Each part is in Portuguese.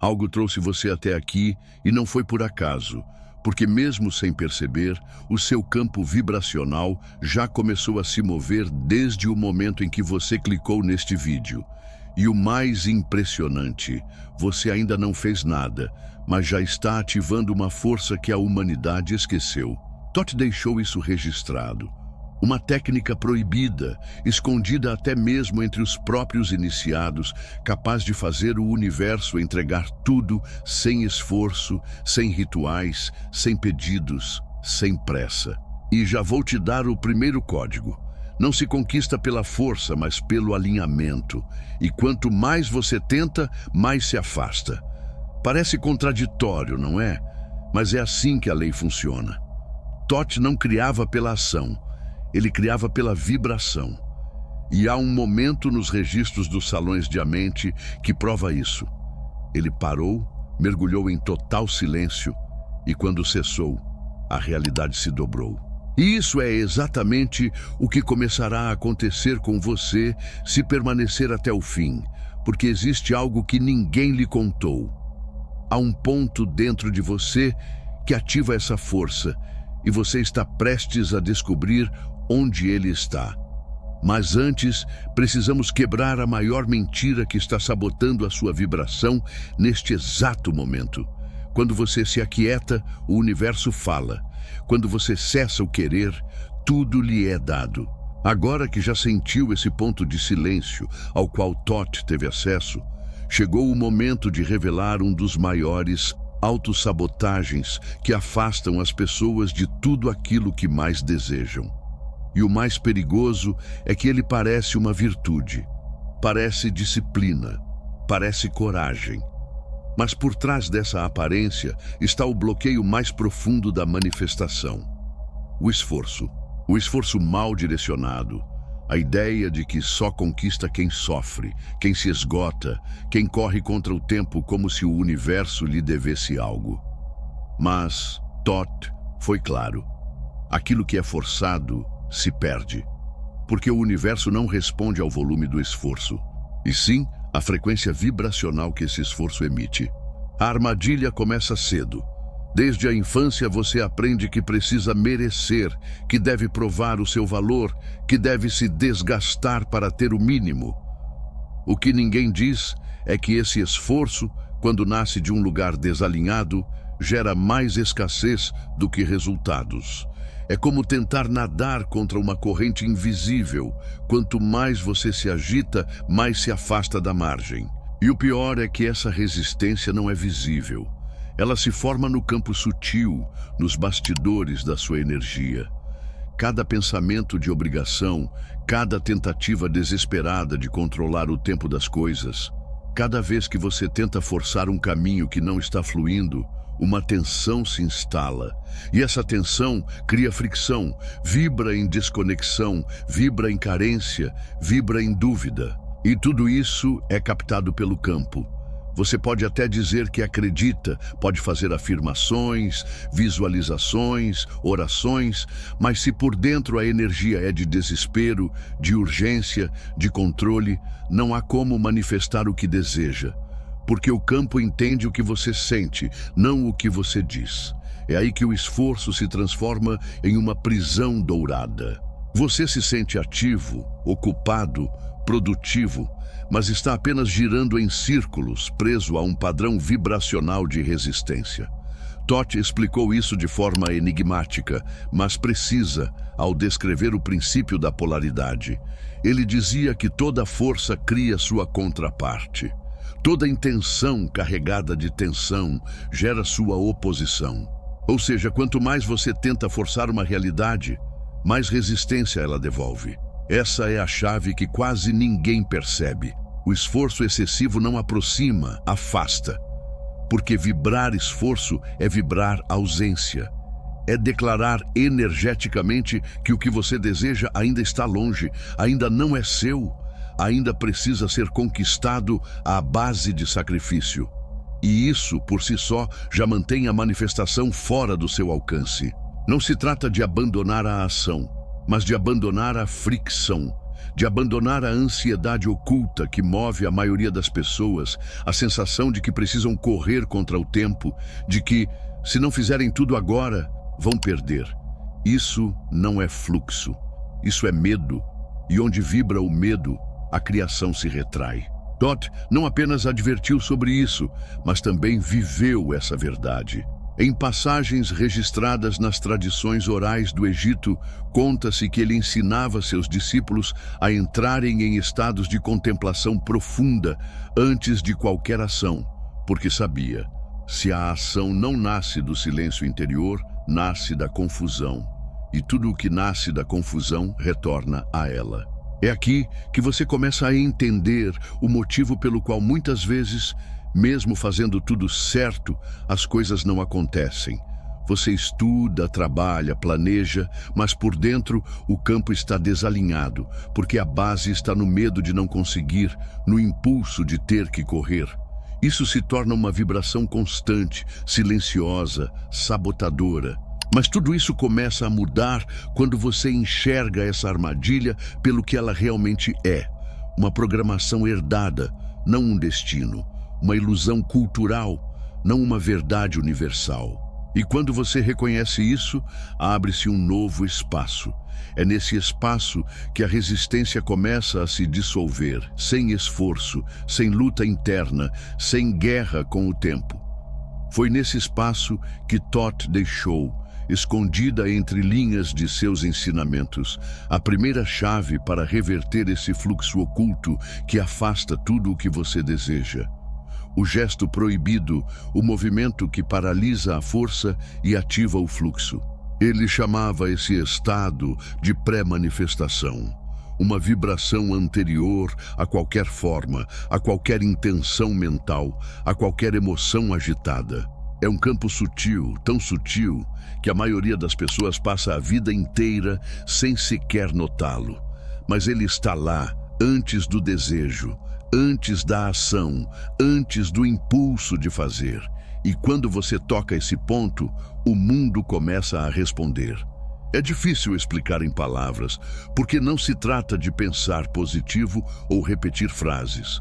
Algo trouxe você até aqui e não foi por acaso, porque mesmo sem perceber, o seu campo vibracional já começou a se mover desde o momento em que você clicou neste vídeo. E o mais impressionante, você ainda não fez nada, mas já está ativando uma força que a humanidade esqueceu. Todd deixou isso registrado. Uma técnica proibida, escondida até mesmo entre os próprios iniciados, capaz de fazer o universo entregar tudo sem esforço, sem rituais, sem pedidos, sem pressa. E já vou te dar o primeiro código. Não se conquista pela força, mas pelo alinhamento. E quanto mais você tenta, mais se afasta. Parece contraditório, não é? Mas é assim que a lei funciona. Todd não criava pela ação. Ele criava pela vibração. E há um momento nos registros dos salões de mente que prova isso. Ele parou, mergulhou em total silêncio e quando cessou, a realidade se dobrou. E isso é exatamente o que começará a acontecer com você se permanecer até o fim, porque existe algo que ninguém lhe contou. Há um ponto dentro de você que ativa essa força e você está prestes a descobrir onde ele está. Mas antes, precisamos quebrar a maior mentira que está sabotando a sua vibração neste exato momento. Quando você se aquieta, o universo fala. Quando você cessa o querer, tudo lhe é dado. Agora que já sentiu esse ponto de silêncio ao qual Todd teve acesso, chegou o momento de revelar um dos maiores autossabotagens que afastam as pessoas de tudo aquilo que mais desejam. E o mais perigoso é que ele parece uma virtude, parece disciplina, parece coragem. Mas por trás dessa aparência está o bloqueio mais profundo da manifestação. O esforço mal direcionado, a ideia de que só conquista quem sofre, quem se esgota, quem corre contra o tempo como se o universo lhe devesse algo. Mas Todd foi claro, aquilo que é forçado se perde, porque o universo não responde ao volume do esforço, e sim à frequência vibracional que esse esforço emite. A armadilha começa cedo. Desde a infância você aprende que precisa merecer, que deve provar o seu valor, que deve se desgastar para ter o mínimo. O que ninguém diz é que esse esforço, quando nasce de um lugar desalinhado, gera mais escassez do que resultados. É como tentar nadar contra uma corrente invisível. Quanto mais você se agita, mais se afasta da margem. E o pior é que essa resistência não é visível. Ela se forma no campo sutil, nos bastidores da sua energia. Cada pensamento de obrigação, cada tentativa desesperada de controlar o tempo das coisas, cada vez que você tenta forçar um caminho que não está fluindo, uma tensão se instala. E essa tensão cria fricção, vibra em desconexão, vibra em carência, vibra em dúvida. E tudo isso é captado pelo campo. Você pode até dizer que acredita, pode fazer afirmações, visualizações, orações, mas se por dentro a energia é de desespero, de urgência, de controle, não há como manifestar o que deseja. Porque o campo entende o que você sente, não o que você diz. É aí que o esforço se transforma em uma prisão dourada. Você se sente ativo, ocupado, produtivo, mas está apenas girando em círculos, preso a um padrão vibracional de resistência. Todd explicou isso de forma enigmática, mas precisa, ao descrever o princípio da polaridade. Ele dizia que toda força cria sua contraparte. Toda intenção carregada de tensão gera sua oposição. Ou seja, quanto mais você tenta forçar uma realidade, mais resistência ela devolve. Essa é a chave que quase ninguém percebe. O esforço excessivo não aproxima, afasta. Porque vibrar esforço é vibrar ausência. É declarar energeticamente que o que você deseja ainda está longe, ainda não é seu. Ainda precisa ser conquistado à base de sacrifício. E isso, por si só, já mantém a manifestação fora do seu alcance. Não se trata de abandonar a ação, mas de abandonar a fricção, de abandonar a ansiedade oculta que move a maioria das pessoas, a sensação de que precisam correr contra o tempo, de que, se não fizerem tudo agora, vão perder. Isso não é fluxo, isso é medo, e onde vibra o medo, a criação se retrai. Toth não apenas advertiu sobre isso, mas também viveu essa verdade. Em passagens registradas nas tradições orais do Egito, conta-se que ele ensinava seus discípulos a entrarem em estados de contemplação profunda antes de qualquer ação, porque sabia, se a ação não nasce do silêncio interior, nasce da confusão, e tudo o que nasce da confusão retorna a ela. É aqui que você começa a entender o motivo pelo qual muitas vezes, mesmo fazendo tudo certo, as coisas não acontecem. Você estuda, trabalha, planeja, mas por dentro o campo está desalinhado, porque a base está no medo de não conseguir, no impulso de ter que correr. Isso se torna uma vibração constante, silenciosa, sabotadora. Mas tudo isso começa a mudar quando você enxerga essa armadilha pelo que ela realmente é. Uma programação herdada, não um destino. Uma ilusão cultural, não uma verdade universal. E quando você reconhece isso, abre-se um novo espaço. É nesse espaço que a resistência começa a se dissolver, sem esforço, sem luta interna, sem guerra com o tempo. Foi nesse espaço que Toth deixou, escondida entre linhas de seus ensinamentos, a primeira chave para reverter esse fluxo oculto que afasta tudo o que você deseja. O gesto proibido, o movimento que paralisa a força e ativa o fluxo. Ele chamava esse estado de pré-manifestação, uma vibração anterior a qualquer forma, a qualquer intenção mental, a qualquer emoção agitada. É um campo sutil, tão sutil, que a maioria das pessoas passa a vida inteira sem sequer notá-lo. Mas ele está lá, antes do desejo, antes da ação, antes do impulso de fazer. E quando você toca esse ponto, o mundo começa a responder. É difícil explicar em palavras, porque não se trata de pensar positivo ou repetir frases.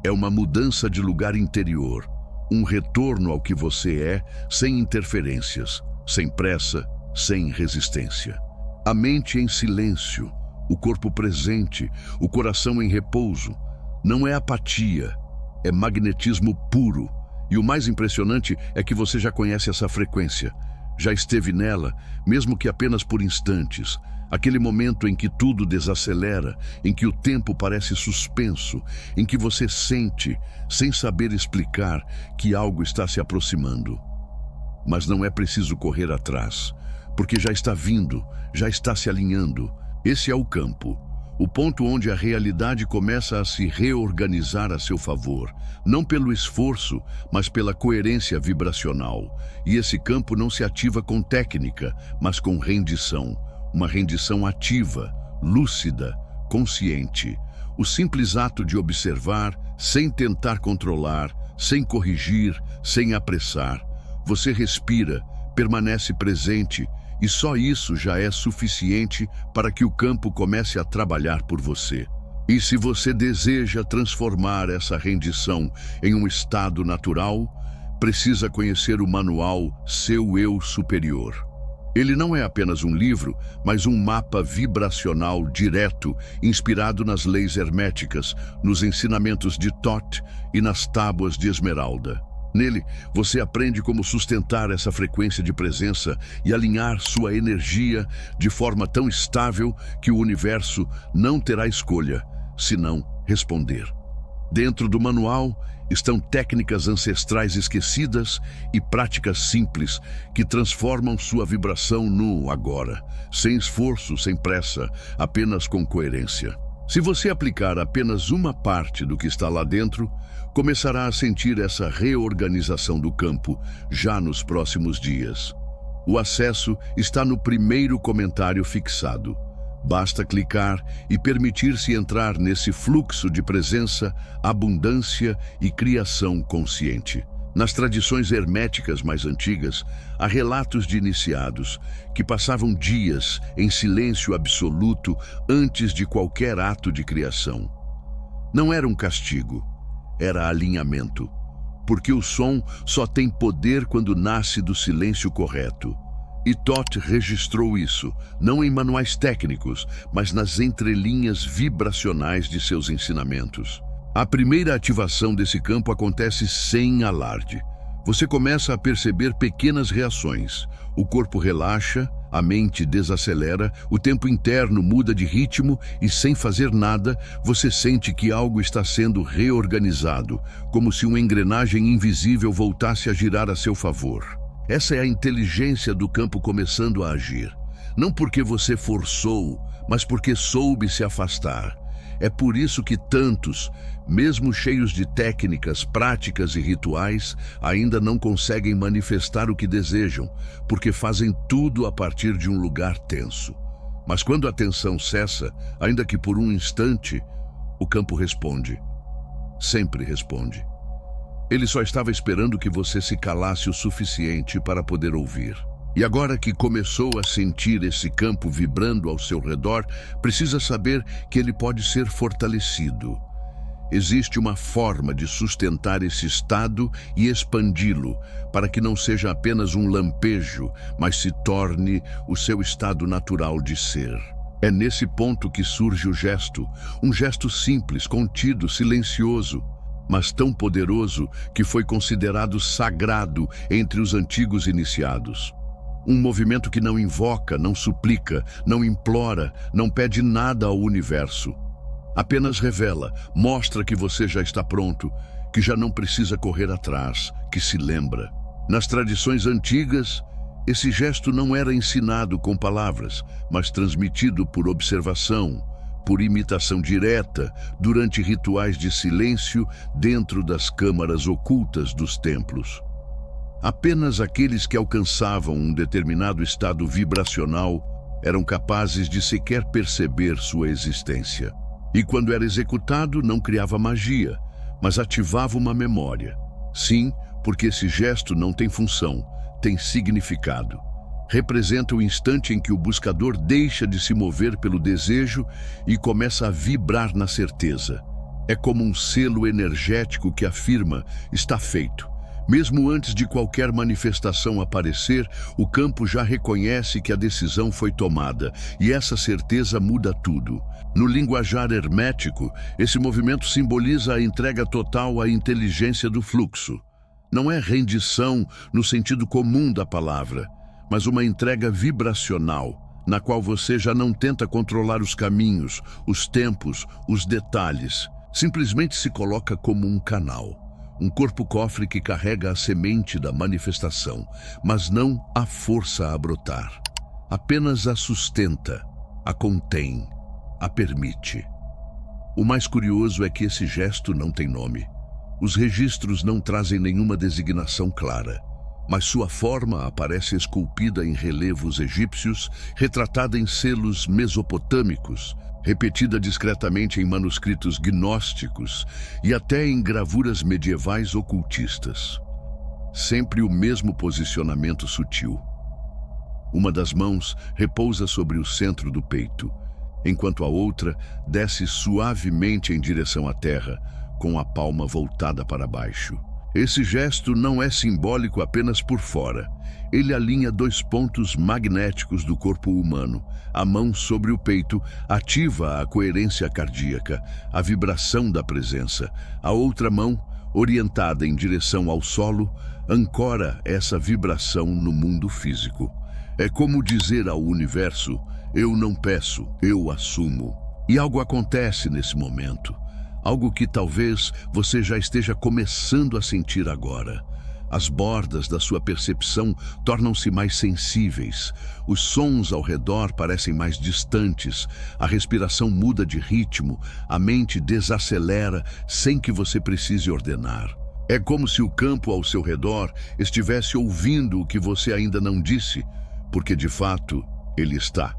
É uma mudança de lugar interior, um retorno ao que você é, sem interferências, sem pressa, sem resistência. A mente em silêncio, o corpo presente, o coração em repouso. Não é apatia, é magnetismo puro. E o mais impressionante é que você já conhece essa frequência. Já esteve nela, mesmo que apenas por instantes. Aquele momento em que tudo desacelera, em que o tempo parece suspenso, em que você sente, sem saber explicar, que algo está se aproximando. Mas não é preciso correr atrás, porque já está vindo, já está se alinhando. Esse é o campo. O ponto onde a realidade começa a se reorganizar a seu favor, não pelo esforço, mas pela coerência vibracional. E esse campo não se ativa com técnica, mas com rendição. Uma rendição ativa, lúcida, consciente. O simples ato de observar, sem tentar controlar, sem corrigir, sem apressar. Você respira, permanece presente, e só isso já é suficiente para que o campo comece a trabalhar por você. E se você deseja transformar essa rendição em um estado natural, precisa conhecer o manual Seu Eu Superior. Ele não é apenas um livro, mas um mapa vibracional direto, inspirado nas leis herméticas, nos ensinamentos de Toth e nas tábuas de esmeralda. Nele, você aprende como sustentar essa frequência de presença e alinhar sua energia de forma tão estável que o universo não terá escolha, senão responder. Dentro do manual estão técnicas ancestrais esquecidas e práticas simples que transformam sua vibração no agora, sem esforço, sem pressa, apenas com coerência. Se você aplicar apenas uma parte do que está lá dentro, começará a sentir essa reorganização do campo já nos próximos dias. O acesso está no primeiro comentário fixado. Basta clicar e permitir-se entrar nesse fluxo de presença, abundância e criação consciente. Nas tradições herméticas mais antigas, há relatos de iniciados que passavam dias em silêncio absoluto antes de qualquer ato de criação. Não era um castigo, era alinhamento, porque o som só tem poder quando nasce do silêncio correto. E Thoth registrou isso, não em manuais técnicos, mas nas entrelinhas vibracionais de seus ensinamentos. A primeira ativação desse campo acontece sem alarde. Você começa a perceber pequenas reações. O corpo relaxa, a mente desacelera, o tempo interno muda de ritmo e, sem fazer nada, você sente que algo está sendo reorganizado, como se uma engrenagem invisível voltasse a girar a seu favor. Essa é a inteligência do campo começando a agir. Não porque você forçou, mas porque soube se afastar. É por isso que tantos, mesmo cheios de técnicas, práticas e rituais, ainda não conseguem manifestar o que desejam, porque fazem tudo a partir de um lugar tenso. Mas quando a tensão cessa, ainda que por um instante, o campo responde. Sempre responde. Ele só estava esperando que você se calasse o suficiente para poder ouvir. E agora que começou a sentir esse campo vibrando ao seu redor, precisa saber que ele pode ser fortalecido. Existe uma forma de sustentar esse estado e expandi-lo, para que não seja apenas um lampejo, mas se torne o seu estado natural de ser. É nesse ponto que surge o gesto, um gesto simples, contido, silencioso, mas tão poderoso que foi considerado sagrado entre os antigos iniciados. Um movimento que não invoca, não suplica, não implora, não pede nada ao universo. Apenas revela, mostra que você já está pronto, que já não precisa correr atrás, que se lembra. Nas tradições antigas, esse gesto não era ensinado com palavras, mas transmitido por observação, por imitação direta, durante rituais de silêncio dentro das câmaras ocultas dos templos. Apenas aqueles que alcançavam um determinado estado vibracional eram capazes de sequer perceber sua existência. E quando era executado, não criava magia, mas ativava uma memória. Sim, porque esse gesto não tem função, tem significado. Representa o instante em que o buscador deixa de se mover pelo desejo e começa a vibrar na certeza. É como um selo energético que afirma: está feito. Mesmo antes de qualquer manifestação aparecer, o campo já reconhece que a decisão foi tomada, e essa certeza muda tudo. No linguajar hermético, esse movimento simboliza a entrega total à inteligência do fluxo. Não é rendição no sentido comum da palavra, mas uma entrega vibracional, na qual você já não tenta controlar os caminhos, os tempos, os detalhes. Simplesmente se coloca como um canal. Um corpo-cofre que carrega a semente da manifestação, mas não a força a brotar. Apenas a sustenta, a contém, a permite. O mais curioso é que esse gesto não tem nome. Os registros não trazem nenhuma designação clara, mas sua forma aparece esculpida em relevos egípcios, retratada em selos mesopotâmicos, repetida discretamente em manuscritos gnósticos e até em gravuras medievais ocultistas. Sempre o mesmo posicionamento sutil. Uma das mãos repousa sobre o centro do peito, enquanto a outra desce suavemente em direção à terra, com a palma voltada para baixo. Esse gesto não é simbólico apenas por fora. Ele alinha dois pontos magnéticos do corpo humano. A mão sobre o peito ativa a coerência cardíaca, a vibração da presença. A outra mão, orientada em direção ao solo, ancora essa vibração no mundo físico. É como dizer ao universo: eu não peço, eu assumo. E algo acontece nesse momento. Algo que talvez você já esteja começando a sentir agora. As bordas da sua percepção tornam-se mais sensíveis. Os sons ao redor parecem mais distantes. A respiração muda de ritmo. A mente desacelera sem que você precise ordenar. É como se o campo ao seu redor estivesse ouvindo o que você ainda não disse, porque de fato ele está.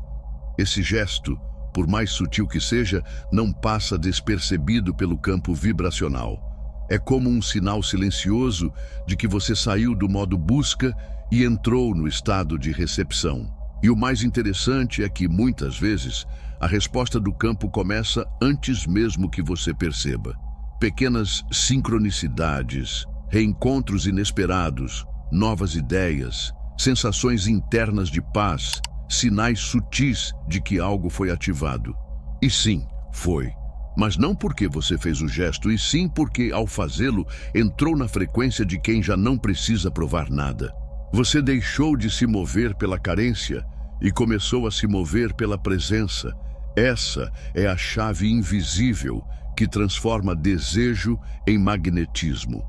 Esse gesto, por mais sutil que seja, não passa despercebido pelo campo vibracional. É como um sinal silencioso de que você saiu do modo busca e entrou no estado de recepção. E o mais interessante é que, muitas vezes, a resposta do campo começa antes mesmo que você perceba. Pequenas sincronicidades, reencontros inesperados, novas ideias, sensações internas de paz, sinais sutis de que algo foi ativado. E sim, foi. Mas não porque você fez o gesto, e sim porque, ao fazê-lo, entrou na frequência de quem já não precisa provar nada. Você deixou de se mover pela carência e começou a se mover pela presença. Essa é a chave invisível que transforma desejo em magnetismo.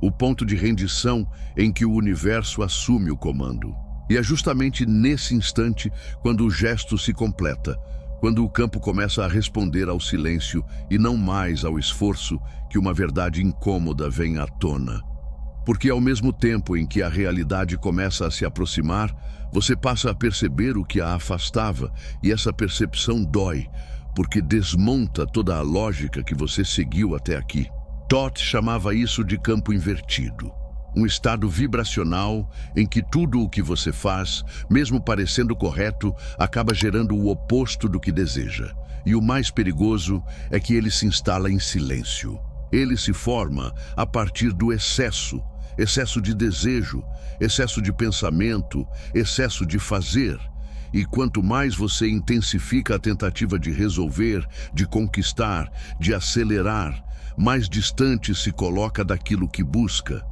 O ponto de rendição em que o universo assume o comando. E é justamente nesse instante quando o gesto se completa, quando o campo começa a responder ao silêncio e não mais ao esforço, que uma verdade incômoda vem à tona. Porque ao mesmo tempo em que a realidade começa a se aproximar, você passa a perceber o que a afastava, e essa percepção dói, porque desmonta toda a lógica que você seguiu até aqui. Toth chamava isso de campo invertido. Um estado vibracional em que tudo o que você faz, mesmo parecendo correto, acaba gerando o oposto do que deseja. E o mais perigoso é que ele se instala em silêncio. Ele se forma a partir do excesso de desejo, excesso de pensamento, excesso de fazer. E quanto mais você intensifica a tentativa de resolver, de conquistar, de acelerar, mais distante se coloca daquilo que busca.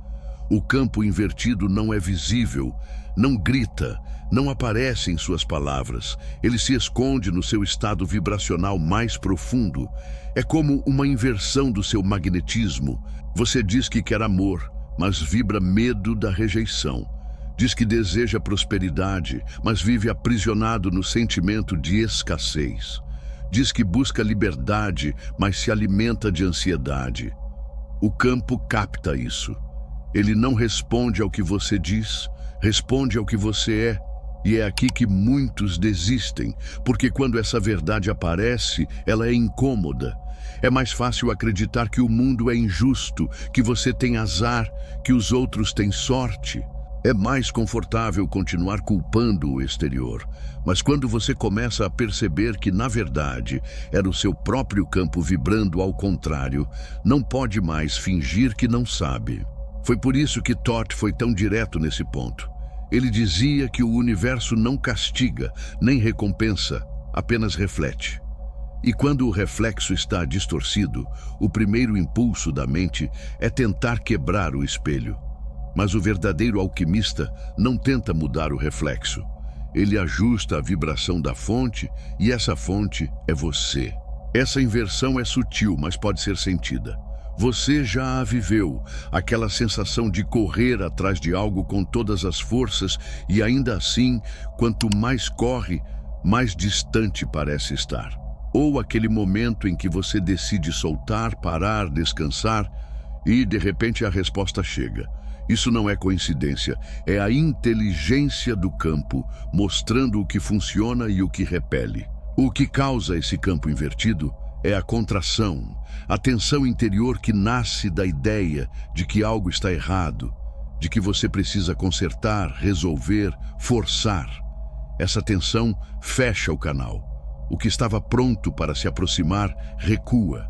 O campo invertido não é visível, não grita, não aparece em suas palavras. Ele se esconde no seu estado vibracional mais profundo. É como uma inversão do seu magnetismo. Você diz que quer amor, mas vibra medo da rejeição. Diz que deseja prosperidade, mas vive aprisionado no sentimento de escassez. Diz que busca liberdade, mas se alimenta de ansiedade. O campo capta isso. Ele não responde ao que você diz, responde ao que você é. E é aqui que muitos desistem, porque quando essa verdade aparece, ela é incômoda. É mais fácil acreditar que o mundo é injusto, que você tem azar, que os outros têm sorte. É mais confortável continuar culpando o exterior. Mas quando você começa a perceber que, na verdade, era o seu próprio campo vibrando ao contrário, não pode mais fingir que não sabe. Foi por isso que Toth foi tão direto nesse ponto. Ele dizia que o universo não castiga, nem recompensa, apenas reflete. E quando o reflexo está distorcido, o primeiro impulso da mente é tentar quebrar o espelho. Mas o verdadeiro alquimista não tenta mudar o reflexo. Ele ajusta a vibração da fonte, e essa fonte é você. Essa inversão é sutil, mas pode ser sentida. Você já a viveu, aquela sensação de correr atrás de algo com todas as forças, e ainda assim, quanto mais corre, mais distante parece estar. Ou aquele momento em que você decide soltar, parar, descansar, e de repente a resposta chega. Isso não é coincidência, é a inteligência do campo, mostrando o que funciona e o que repele. O que causa esse campo invertido é a contração, a tensão interior que nasce da ideia de que algo está errado, de que você precisa consertar, resolver, forçar. Essa tensão fecha o canal. O que estava pronto para se aproximar recua.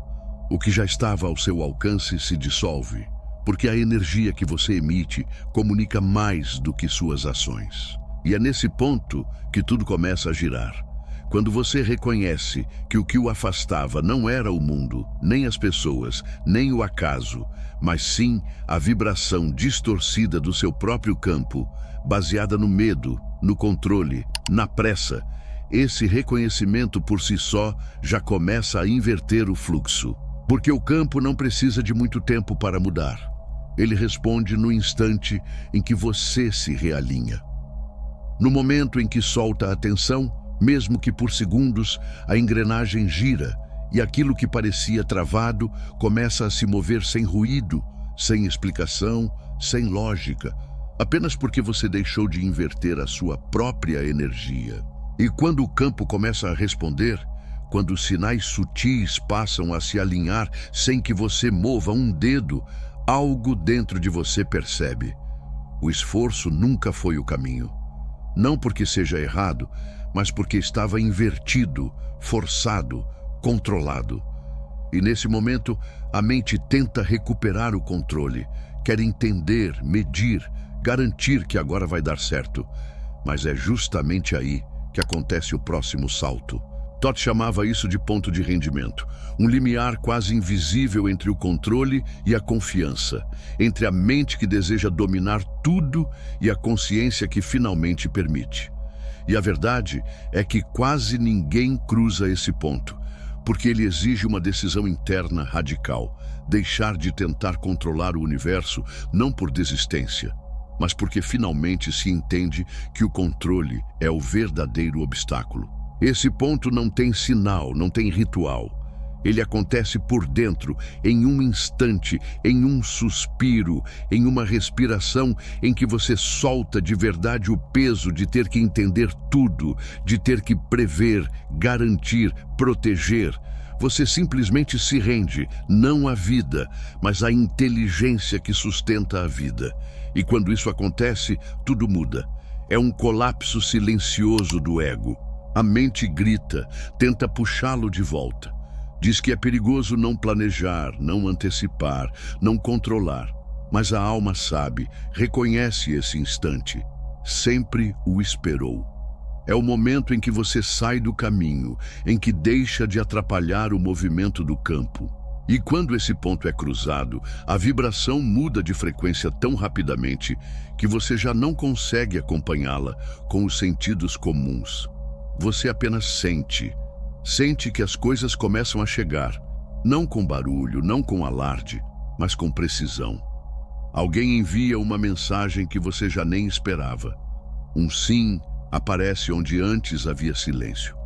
O que já estava ao seu alcance se dissolve, porque a energia que você emite comunica mais do que suas ações. E é nesse ponto que tudo começa a girar. Quando você reconhece que o que o afastava não era o mundo, nem as pessoas, nem o acaso, mas sim a vibração distorcida do seu próprio campo, baseada no medo, no controle, na pressa, esse reconhecimento por si só já começa a inverter o fluxo. Porque o campo não precisa de muito tempo para mudar. Ele responde no instante em que você se realinha. No momento em que solta a atenção, mesmo que por segundos, a engrenagem gira e aquilo que parecia travado começa a se mover sem ruído, sem explicação, sem lógica, apenas porque você deixou de inverter a sua própria energia. E quando o campo começa a responder, quando os sinais sutis passam a se alinhar sem que você mova um dedo, algo dentro de você percebe. O esforço nunca foi o caminho. Não porque seja errado, mas porque estava invertido, forçado, controlado. E nesse momento, a mente tenta recuperar o controle, quer entender, medir, garantir que agora vai dar certo. Mas é justamente aí que acontece o próximo salto. Todd chamava isso de ponto de rendimento, um limiar quase invisível entre o controle e a confiança, entre a mente que deseja dominar tudo e a consciência que finalmente permite. E a verdade é que quase ninguém cruza esse ponto, porque ele exige uma decisão interna radical, deixar de tentar controlar o universo não por desistência, mas porque finalmente se entende que o controle é o verdadeiro obstáculo. Esse ponto não tem sinal, não tem ritual. Ele acontece por dentro, em um instante, em um suspiro, em uma respiração em que você solta de verdade o peso de ter que entender tudo, de ter que prever, garantir, proteger. Você simplesmente se rende, não à vida, mas à inteligência que sustenta a vida. E quando isso acontece, tudo muda. É um colapso silencioso do ego. A mente grita, tenta puxá-lo de volta. Diz que é perigoso não planejar, não antecipar, não controlar. Mas a alma sabe, reconhece esse instante. Sempre o esperou. É o momento em que você sai do caminho, em que deixa de atrapalhar o movimento do campo. E quando esse ponto é cruzado, a vibração muda de frequência tão rapidamente que você já não consegue acompanhá-la com os sentidos comuns. Você apenas sente. Sente que as coisas começam a chegar, não com barulho, não com alarde, mas com precisão. Alguém envia uma mensagem que você já nem esperava. Um sim aparece onde antes havia silêncio.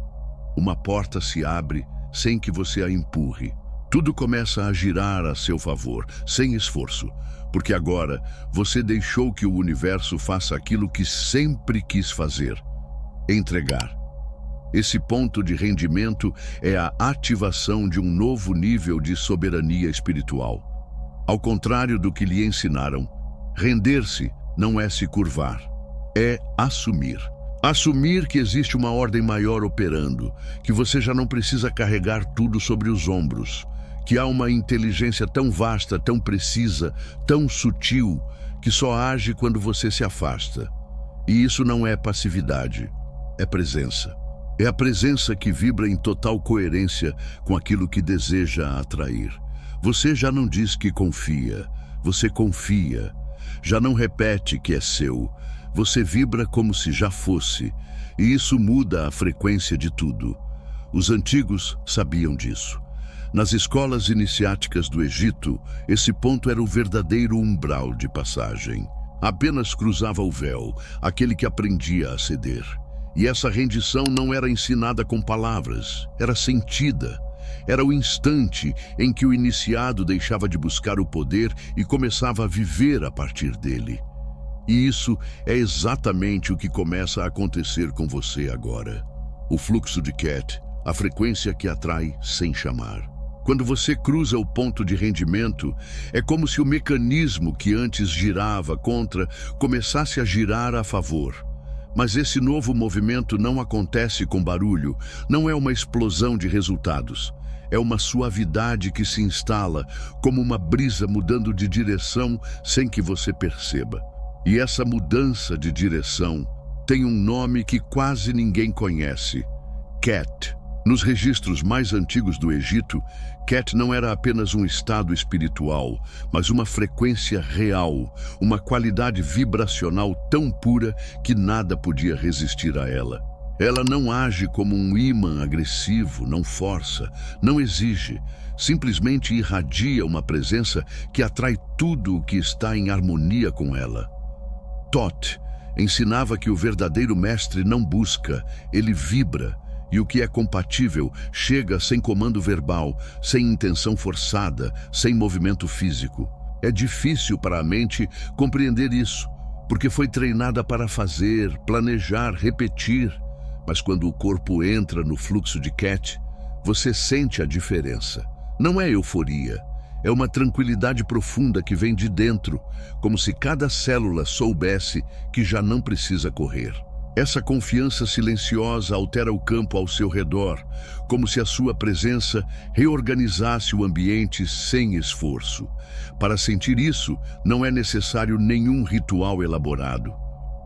Uma porta se abre sem que você a empurre. Tudo começa a girar a seu favor, sem esforço, porque agora você deixou que o universo faça aquilo que sempre quis fazer: entregar. Esse ponto de rendimento é a ativação de um novo nível de soberania espiritual. Ao contrário do que lhe ensinaram, render-se não é se curvar, é assumir. Assumir que existe uma ordem maior operando, que você já não precisa carregar tudo sobre os ombros, que há uma inteligência tão vasta, tão precisa, tão sutil, que só age quando você se afasta. E isso não é passividade, é presença. É a presença que vibra em total coerência com aquilo que deseja atrair. Você já não diz que confia, você confia. Já não repete que é seu, você vibra como se já fosse. E isso muda a frequência de tudo. Os antigos sabiam disso. Nas escolas iniciáticas do Egito, esse ponto era o verdadeiro umbral de passagem. Apenas cruzava o véu, aquele que aprendia a ceder. E essa rendição não era ensinada com palavras, era sentida. Era o instante em que o iniciado deixava de buscar o poder e começava a viver a partir dele. E isso é exatamente o que começa a acontecer com você agora. O fluxo de Ket, a frequência que atrai sem chamar. Quando você cruza o ponto de rendimento, é como se o mecanismo que antes girava contra começasse a girar a favor. Mas esse novo movimento não acontece com barulho, não é uma explosão de resultados. É uma suavidade que se instala, como uma brisa mudando de direção sem que você perceba. E essa mudança de direção tem um nome que quase ninguém conhece: Ket. Nos registros mais antigos do Egito, Ket não era apenas um estado espiritual, mas uma frequência real, uma qualidade vibracional tão pura que nada podia resistir a ela. Ela não age como um ímã agressivo, não força, não exige, simplesmente irradia uma presença que atrai tudo o que está em harmonia com ela. Thoth ensinava que o verdadeiro mestre não busca, ele vibra. E o que é compatível chega sem comando verbal, sem intenção forçada, sem movimento físico. É difícil para a mente compreender isso, porque foi treinada para fazer, planejar, repetir. Mas quando o corpo entra no fluxo de Ket, Você sente a diferença. Não é euforia, é uma tranquilidade profunda que vem de dentro, como se cada célula soubesse que já não precisa correr. Essa confiança silenciosa altera o campo ao seu redor, como se a sua presença reorganizasse o ambiente sem esforço. Para sentir isso, não é necessário nenhum ritual elaborado.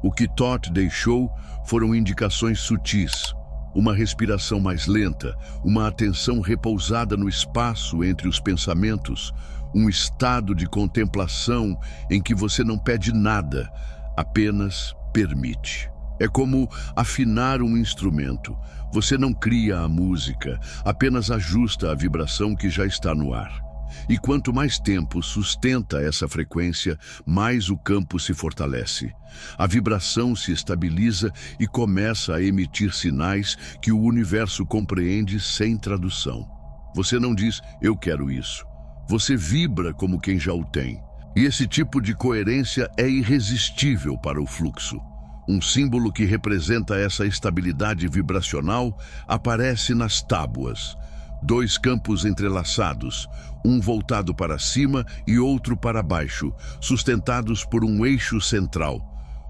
O que Thoth deixou foram indicações sutis, uma respiração mais lenta, uma atenção repousada no espaço entre os pensamentos, um estado de contemplação em que você não pede nada, apenas permite. É como afinar um instrumento. Você não cria a música, apenas ajusta a vibração que já está no ar. E quanto mais tempo sustenta essa frequência, mais o campo se fortalece. A vibração se estabiliza e começa a emitir sinais que o universo compreende sem tradução. Você não diz, eu quero isso. Você vibra como quem já o tem. E esse tipo de coerência é irresistível para o fluxo. Um símbolo que representa essa estabilidade vibracional aparece nas tábuas. 2 campos entrelaçados, um voltado para cima e outro para baixo, sustentados por um eixo central.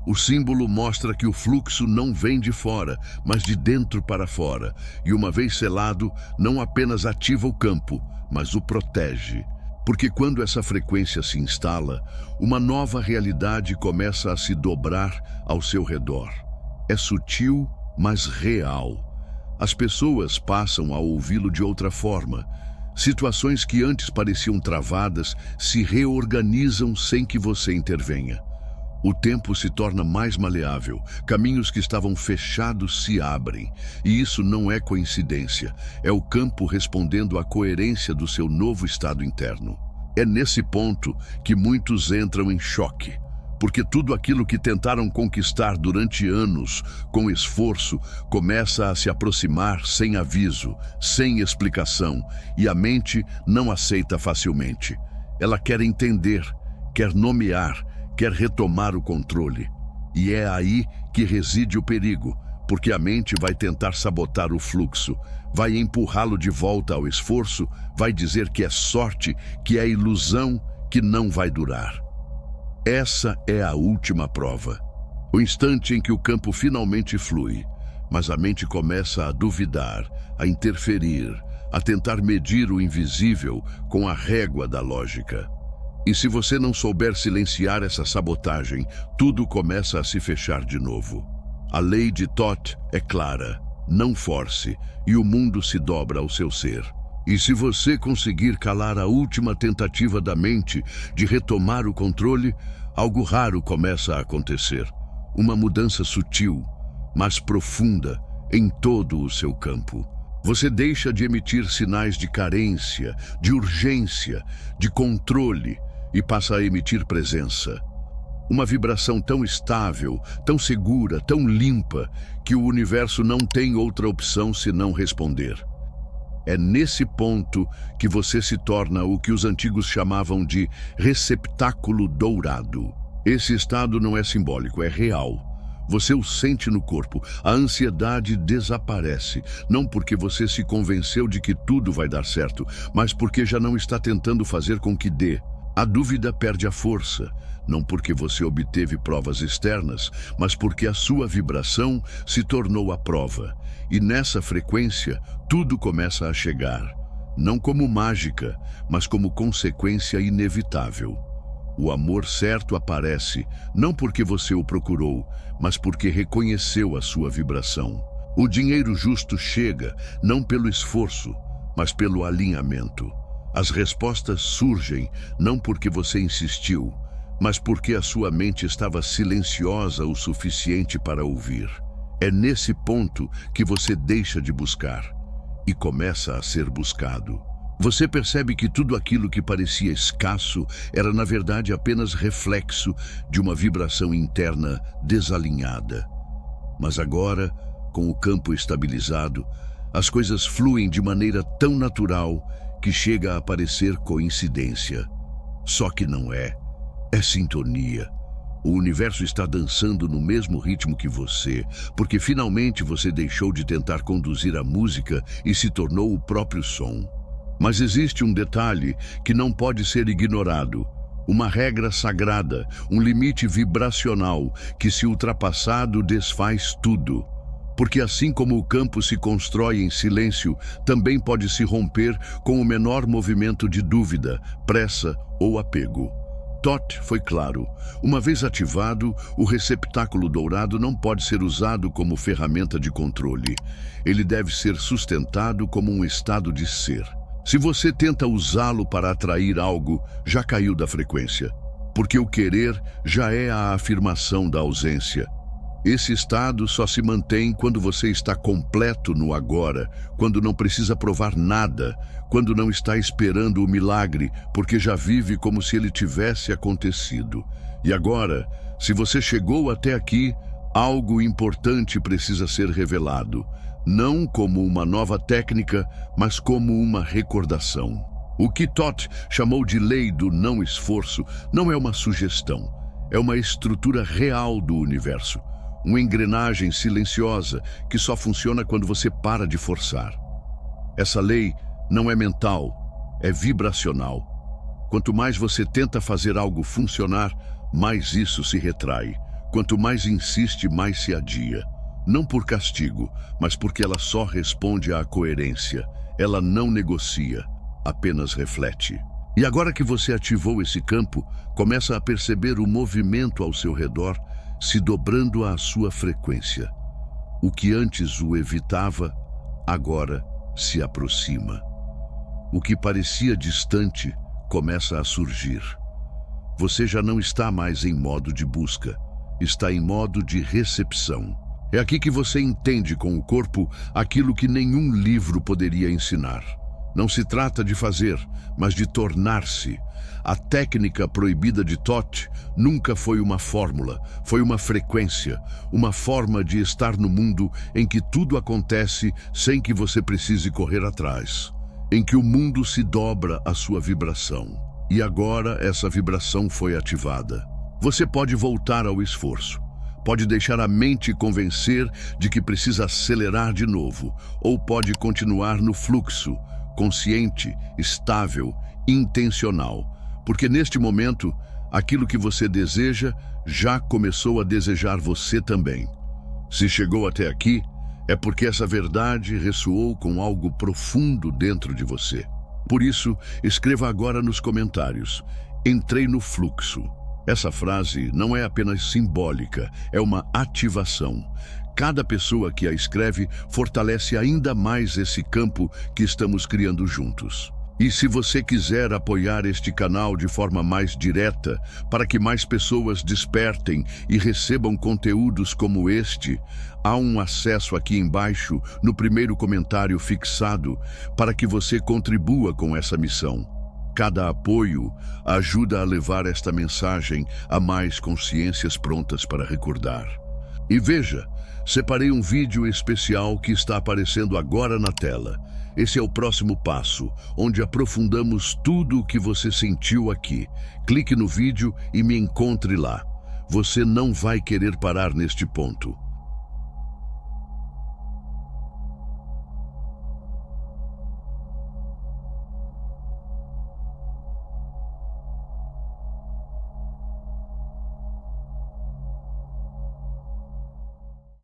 O símbolo mostra que o fluxo não vem de fora, mas de dentro para fora, e uma vez selado, não apenas ativa o campo, mas o protege. Porque quando essa frequência se instala, uma nova realidade começa a se dobrar ao seu redor. É sutil, mas real. As pessoas passam a ouvi-lo de outra forma. Situações que antes pareciam travadas se reorganizam sem que você intervenha. O tempo se torna mais maleável, caminhos que estavam fechados se abrem. E isso não é coincidência, é o campo respondendo à coerência do seu novo estado interno. É nesse ponto que muitos entram em choque, porque tudo aquilo que tentaram conquistar durante anos, com esforço, começa a se aproximar sem aviso, sem explicação, e a mente não aceita facilmente. Ela quer entender, quer nomear, quer retomar o controle. E é aí que reside o perigo, porque a mente vai tentar sabotar o fluxo, vai empurrá-lo de volta ao esforço, vai dizer que é sorte, que é ilusão, que não vai durar. Essa é a última prova. O instante em que o campo finalmente flui, mas a mente começa a duvidar, a interferir, a tentar medir o invisível com a régua da lógica. E se você não souber silenciar essa sabotagem, tudo começa a se fechar de novo. A lei de Thoth é clara, não force, e o mundo se dobra ao seu ser. E se você conseguir calar a última tentativa da mente de retomar o controle, algo raro começa a acontecer. Uma mudança sutil, mas profunda, em todo o seu campo. Você deixa de emitir sinais de carência, de urgência, de controle, e passa a emitir presença. Uma vibração tão estável, tão segura, tão limpa, que o universo não tem outra opção senão responder. É nesse ponto que você se torna o que os antigos chamavam de receptáculo dourado. Esse estado não é simbólico, é real. Você o sente no corpo, a ansiedade desaparece, não porque você se convenceu de que tudo vai dar certo, mas porque já não está tentando fazer com que dê. A dúvida perde a força, não porque você obteve provas externas, mas porque a sua vibração se tornou a prova. E nessa frequência, tudo começa a chegar, não como mágica, mas como consequência inevitável. O amor certo aparece, não porque você o procurou, mas porque reconheceu a sua vibração. O dinheiro justo chega, não pelo esforço, mas pelo alinhamento. As respostas surgem, não porque você insistiu, mas porque a sua mente estava silenciosa o suficiente para ouvir. É nesse ponto que você deixa de buscar e começa a ser buscado. Você percebe que tudo aquilo que parecia escasso era, na verdade, apenas reflexo de uma vibração interna desalinhada. Mas agora, com o campo estabilizado, as coisas fluem de maneira tão natural que chega a parecer coincidência. Só que não é. É sintonia. O universo está dançando no mesmo ritmo que você, porque finalmente você deixou de tentar conduzir a música e se tornou o próprio som. Mas existe um detalhe que não pode ser ignorado. Uma regra sagrada, um limite vibracional que, se ultrapassado, desfaz tudo. Porque assim como o campo se constrói em silêncio, também pode se romper com o menor movimento de dúvida, pressa ou apego. Thoth foi claro. Uma vez ativado, o receptáculo dourado não pode ser usado como ferramenta de controle. Ele deve ser sustentado como um estado de ser. Se você tenta usá-lo para atrair algo, já caiu da frequência. Porque o querer já é a afirmação da ausência. Esse estado só se mantém quando você está completo no agora, quando não precisa provar nada, quando não está esperando o milagre, porque já vive como se ele tivesse acontecido. E agora, se você chegou até aqui, algo importante precisa ser revelado, não como uma nova técnica, mas como uma recordação. O que Thoth chamou de lei do não esforço não é uma sugestão, é uma estrutura real do universo. Uma engrenagem silenciosa que só funciona quando você para de forçar. Essa lei não é mental, é vibracional. Quanto mais você tenta fazer algo funcionar, mais isso se retrai. Quanto mais insiste, mais se adia. Não por castigo, mas porque ela só responde à coerência. Ela não negocia, apenas reflete. E agora que você ativou esse campo, começa a perceber o movimento ao seu redor, se dobrando à sua frequência. O que antes o evitava, agora se aproxima. O que parecia distante começa a surgir. Você já não está mais em modo de busca, está em modo de recepção. É aqui que você entende com o corpo aquilo que nenhum livro poderia ensinar. Não se trata de fazer, mas de tornar-se. A técnica proibida de Thoth nunca foi uma fórmula, foi uma frequência, uma forma de estar no mundo em que tudo acontece sem que você precise correr atrás, em que o mundo se dobra à sua vibração. E agora essa vibração foi ativada. Você pode voltar ao esforço, pode deixar a mente convencer de que precisa acelerar de novo, ou pode continuar no fluxo, consciente, estável, intencional. Porque neste momento, aquilo que você deseja já começou a desejar você também. Se chegou até aqui, é porque essa verdade ressoou com algo profundo dentro de você. Por isso, escreva agora nos comentários: entrei no fluxo. Essa frase não é apenas simbólica, é uma ativação. Cada pessoa que a escreve fortalece ainda mais esse campo que estamos criando juntos. E se você quiser apoiar este canal de forma mais direta, para que mais pessoas despertem e recebam conteúdos como este, há um acesso aqui embaixo, no primeiro comentário fixado, para que você contribua com essa missão. Cada apoio ajuda a levar esta mensagem a mais consciências prontas para recordar. E veja, separei um vídeo especial que está aparecendo agora na tela. Esse é o próximo passo, onde aprofundamos tudo o que você sentiu aqui. Clique no vídeo e me encontre lá. Você não vai querer parar neste ponto.